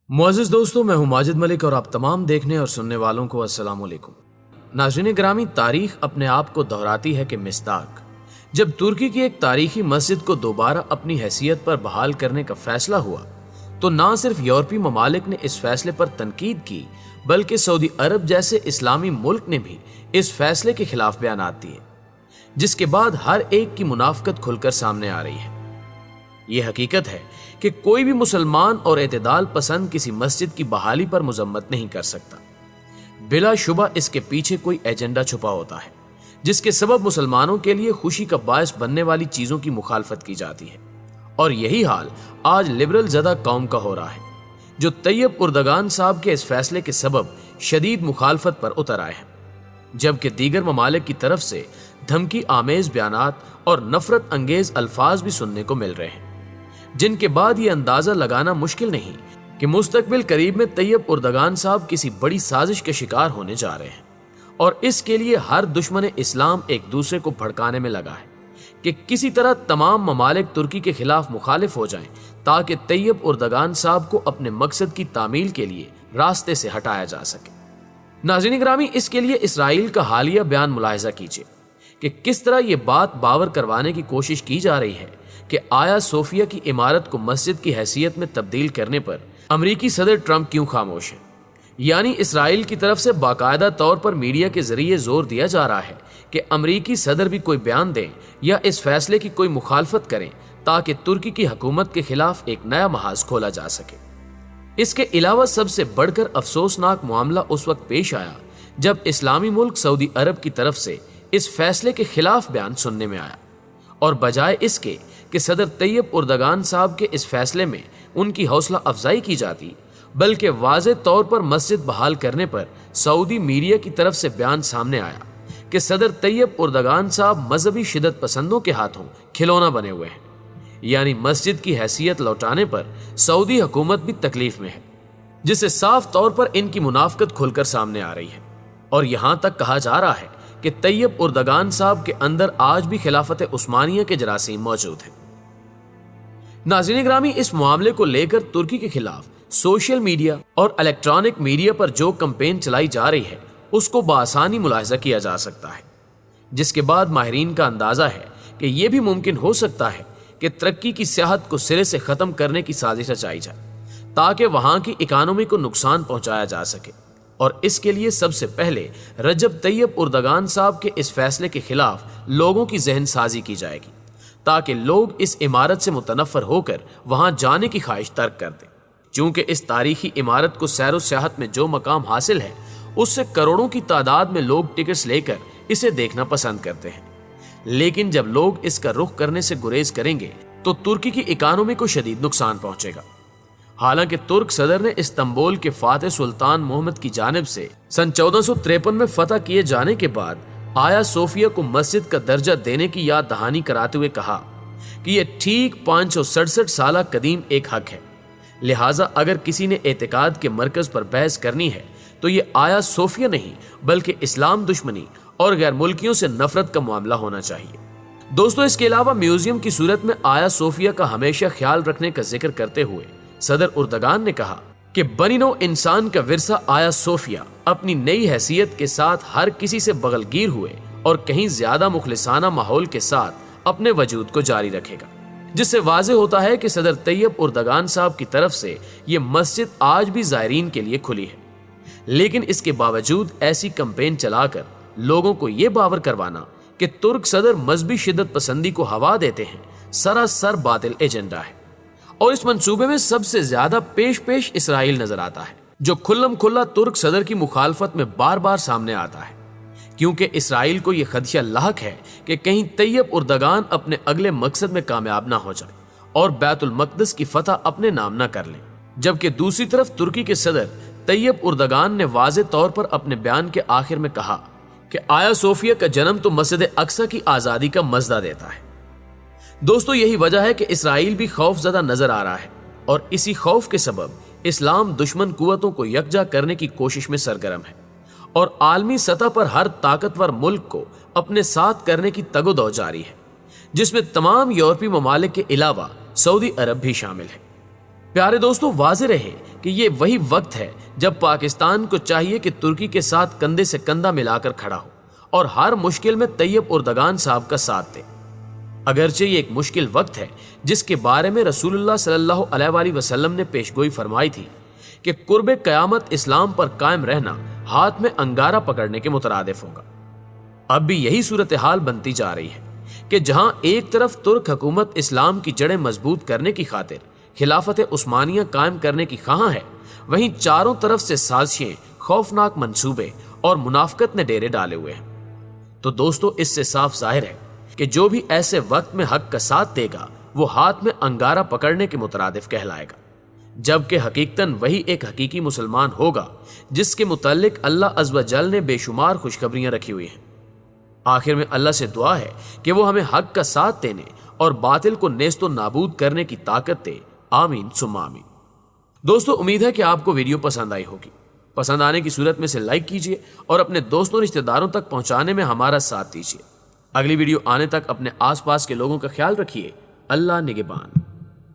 मुअज़्ज़िज़ दोस्तों, मैं हूं माजिद मलिक और आप तमाम देखने और सुनने वालों को अस्सलाम वालेकुम। नाज़रीन ग्रामी, तारीख अपने आप को दोहराती है कि मिस्दाक जब तुर्की की एक तारीखी मस्जिद को दोबारा अपनी हैसियत पर बहाल करने का फैसला हुआ तो ना सिर्फ यूरोपीय ममालिक ने इस फैसले पर तनकीद की, बल्कि सऊदी अरब जैसे इस्लामी मुल्क ने भी इस फैसले के खिलाफ बयानात दिए, जिसके बाद हर एक की मुनाफकत खुलकर सामने आ रही है। ये हकीकत है कि कोई भी मुसलमान और एतदाल पसंद किसी मस्जिद की बहाली पर मजम्मत नहीं कर सकता। बिलाशुबा इसके पीछे कोई एजेंडा छुपा होता है, जिसके सबब मुसलमानों के लिए खुशी का बायस बनने वाली चीजों की मुखालफत की जाती है। और यही हाल आज लिबरल ज़दा कौम का हो रहा है, जो तैयब उर्दगान साहब के इस फैसले के सबब शदीद मुखालफत पर उतर आए हैं, जबकि दीगर ममालिक की तरफ से धमकी आमेज बयानात और नफरत अंगेज अल्फाज भी सुनने को मिल रहे हैं, जिनके बाद ये अंदाजा लगाना मुश्किल नहीं कि मुस्तकबिल करीब में तैयब उर्दगान साहब किसी बड़ी साजिश के शिकार होने जा रहे हैं। और इसके लिए हर दुश्मन इस्लाम एक दूसरे को भड़काने में लगा है कि किसी तरह तमाम ममालिक तुर्की के खिलाफ मुखालिफ हो जाएं, ताकि तैयब उर्दगान साहब को अपने मकसद की तामील के लिए रास्ते से हटाया जा सके। नाज़रीन ग्रामी, इसके लिए इसराइल का हालिया बयान मुलाहिजा कीजिए कि किस तरह ये बात बावर करवाने की कोशिश की जा रही है कि आया सोफिया की इमारत को मस्जिद की हैसियत में तब्दील करने पर अमरीकी सदर ट्रंप क्यों खामोश है। यानी इसराइल की तरफ से बाकायदा तौर पर मीडिया के जरिए जोर दिया जा रहा है कि अमरीकी सदर भी कोई बयान दें या इस फैसले की कोई मुखालफत करें, ताकि तुर्की की हुकूमत के खिलाफ एक नया महाज खोला जा सके। इसके अलावा सबसे बढ़कर अफसोसनाक मामला उस वक्त पेश आया जब इस्लामी मुल्क सऊदी अरब की तरफ से इस फैसले के खिलाफ बयान सुनने में आया, और बजाय इसके कि सदर तैयब उर्दगान साहब के इस फैसले में उनकी हौसला अफजाई की जाती, बल्कि वाज़े तौर पर मस्जिद बहाल करने पर सऊदी मीडिया की तरफ से बयान सामने आया कि सदर तैयब उर्दगान साहब मजहबी शिदत पसंदों के हाथों खिलौना बने हुए हैं। यानी मस्जिद की हैसियत लौटाने पर सऊदी हुकूमत भी तकलीफ में है, जिससे साफ तौर पर इनकी मुनाफकत खुलकर सामने आ रही है। और यहां तक कहा जा रहा है कि तैयब उर्दगान साहब के अंदर आज भी खिलाफत उस्मानिया के जरासीम मौजूद हैं। नाज़रीन ग्रामी, इस मामले को लेकर तुर्की के खिलाफ सोशल मीडिया और इलेक्ट्रॉनिक मीडिया पर जो कैंपेन चलाई जा रही है उसको बआसानी मुलाहिजा किया जा सकता है, जिसके बाद माहिरीन का अंदाजा है कि यह भी मुमकिन हो सकता है कि तरक्की की सियाहत को सिरे से खत्म करने की साजिश रचाई जाए, ताकि वहां की इकानमी को नुकसान पहुंचाया जा सके। और इसके लिए सबसे पहले रजब तैयब उर्दगान साहब के इस फैसले के खिलाफ लोगों की जहन साजी की जाएगी, ताकि लोग इस इमारत से मुतनफ़र होकर वहां जाने की ख्वाहिश तर्क कर दें। चूंकि इस तारीखी इमारत को सैर सियाहत में जो मकाम हासिल है, उससे करोड़ों की तादाद में लोग टिकट्स लेकर इसे देखना पसंद करते हैं। लेकिन जब लोग इसका रुख करने से गुरेज करेंगे तो तुर्की की इकानमी को शदीद नुकसान पहुंचेगा। हालांकि तुर्क सदर ने इस्तांबुल के फातिह सुल्तान मोहम्मद की जानिब से सन 1453 में फतह किए जाने के बाद आया सोफिया को मस्जिद का दर्जा देने की याद दहानी कराते हुए कहा कि यह ठीक 567 साल कदीम एक हक है, लिहाजा अगर किसी ने एतकाद के मरकज पर बहस करनी है तो ये आया सोफिया नहीं, बल्कि इस्लाम दुश्मनी और गैर मुल्कियों से नफरत का मामला होना चाहिए। दोस्तों, इसके अलावा म्यूजियम की सूरत में आया सोफिया का हमेशा ख्याल रखने का जिक्र करते हुए सदर उर्दगान ने कहा कि बनी नौ इंसान का विरसा आया सोफिया अपनी नई हैसियत के साथ हर किसी से बगलगीर हुए और कहीं ज्यादा मुखलिसाना माहौल के साथ अपने वजूद को जारी रखेगा, जिससे वाज़े होता है कि सदर तैयब उर्दगान साहब की तरफ से ये मस्जिद आज भी ज़ायरीन के लिए खुली है। लेकिन इसके बावजूद ऐसी कैंपेन चलाकर लोगों को ये बावर करवाना कि तुर्क सदर मजहबी शिद्दत पसंदी को हवा देते हैं, सरासर बातिल एजेंडा है। और इस मंसूबे में सबसे ज्यादा पेश इसराइल नजर आता है, जो खुल्लम खुल्ला तुर्क सदर की मुखालफत में बार बार सामने आता है, क्योंकि इसराइल को यह खदशा लाहक है कि कहीं तैयब उर्दगान अपने अगले मकसद में कामयाब ना हो जाए और बैतुल मक़दस की फतह अपने नाम न कर लें। जबकि दूसरी तरफ तुर्की के सदर तैयब उर्दगान ने वाज़े तौर पर अपने बयान के आखिर में कहा कि आया सोफिया का जन्म तो मस्जिद अक्सा की आज़ादी का मज़दा देता है। दोस्तों, यही वजह है कि इसराइल भी खौफजदा नजर आ रहा है और इसी खौफ के सबब इस्लाम दुश्मन कुव्वतों को यकजा करने की कोशिश में सरगर्म है और आलमी सतह पर हर ताकतवर मुल्क को अपने साथ करने की तगोदौ जारी है, जिसमें तमाम यूरोपीय ममालिक के अलावा सऊदी अरब भी शामिल है। प्यारे दोस्तों, वाज़े रहे کہ یہ وہی وقت ہے جب پاکستان کو چاہیے کہ ترکی کے ساتھ کندھے سے کندھا ملا کر کھڑا ہو اور ہر مشکل میں طیب اردگان صاحب کا ساتھ دے۔ اگرچہ یہ ایک مشکل وقت ہے جس کے بارے میں رسول اللہ صلی اللہ علیہ وآلہ وسلم نے پیشگوئی فرمائی تھی کہ قرب قیامت اسلام پر قائم رہنا ہاتھ میں انگارہ پکڑنے کے مترادف ہوگا۔ اب بھی یہی صورتحال بنتی جا رہی ہے کہ جہاں ایک طرف ترک حکومت اسلام کی جڑیں مضبوط کرنے کی خاطر خلافت عثمانیہ قائم کرنے کی خواہاں ہے، وہیں چاروں طرف سے سازشیں، خوفناک منصوبے اور منافقت نے ڈیرے ڈالے ہوئے ہیں۔ تو دوستو، اس سے صاف ظاہر ہے کہ جو بھی ایسے وقت میں حق کا ساتھ دے گا وہ ہاتھ میں انگارہ پکڑنے کے مترادف کہلائے گا، جبکہ حقیقتاً وہی ایک حقیقی مسلمان ہوگا جس کے متعلق اللہ عز و جل نے بے شمار خوشخبریاں رکھی ہوئی ہیں۔ آخر میں اللہ سے دعا ہے کہ وہ ہمیں حق کا ساتھ دینے اور باطل کو نیست و نابود کرنے کی طاقت دے، آمین ثم آمین۔ دوستو، امید ہے کہ آپ کو ویڈیو پسند آئی ہوگی۔ پسند آنے کی صورت میں سے لائک کیجئے اور اپنے دوستوں رشتہ داروں تک پہنچانے میں ہمارا ساتھ دیجئے۔ اگلی ویڈیو آنے تک اپنے آس پاس کے لوگوں کا خیال رکھیے۔ اللہ نگہبان۔